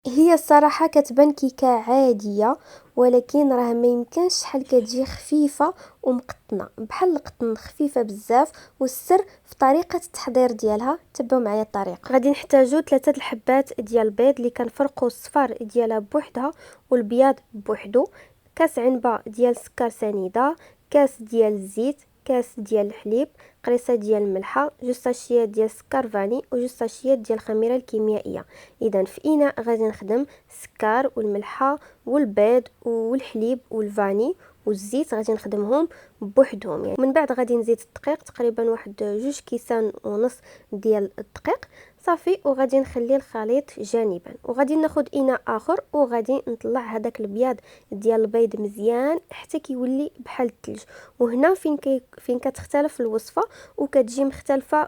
هي الصراحة كتبان كيكة عادية، ولكن راه ما يمكنش شحال كتجي خفيفة ومقطنة بحال القطن، خفيفة بزاف. والسر في طريقة التحضير ديالها. تبعوا معايا الطريقة. غادي نحتاجو 3 الحبات ديال البيض اللي كنفرقوا الصفار ديالها بوحدها والبياض بوحدو، كاس عنبة ديال السكر سنيده، كاس ديال الزيت، كاس ديال الحليب، قريصه ديال الملحه، جوج ساشيات ديال السكر فاني، وجوج ساشيات ديال الخميره الكيميائيه. اذا في اناء غادي نخدم السكر والملحه والبيض والحليب والفاني والزيت، غادي نخدمهم بوحدهم يعني. من بعد غادي نزيد الدقيق، تقريبا واحد 2 كيسان ونص ديال الدقيق صافي. وغادي نخلي الخليط جانبا، وغادي ناخد اناء اخر وغادي نطلع هذاك البياض ديال البيض مزيان حتى كيولي بحال الثلج. وهنا فين كتختلف الوصفه وكتجي مختلفه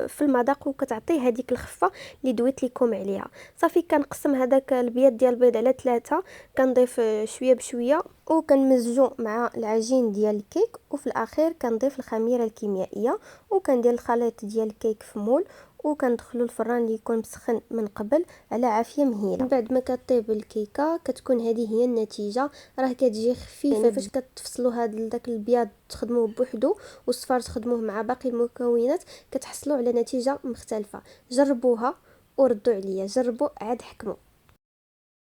في المذاق، وكتعطي هذيك الخفه اللي دويت لكم عليها. صافي كنقسم هذاك البياض ديال البيض على 3، كنضيف شويه بشويه وكنمزجو مع العجين ديال الكيك، وفي الاخير كنضيف الخميره الكيميائيه وكندير الخليط ديال الكيك في مول، وكندخلو الفران اللي يكون مسخن من قبل على عافيه مهيله. من بعد ما كطيب الكيكه كتكون هذه هي النتيجه. راه كتجي خفيفه يعني فاش كتفصلوا داك البياض تخدموه بوحدو والصفار تخدموه مع باقي المكونات، كتحصلوا على نتيجه مختلفه. جربوها وردوا عليا، جربوا عاد حكموا.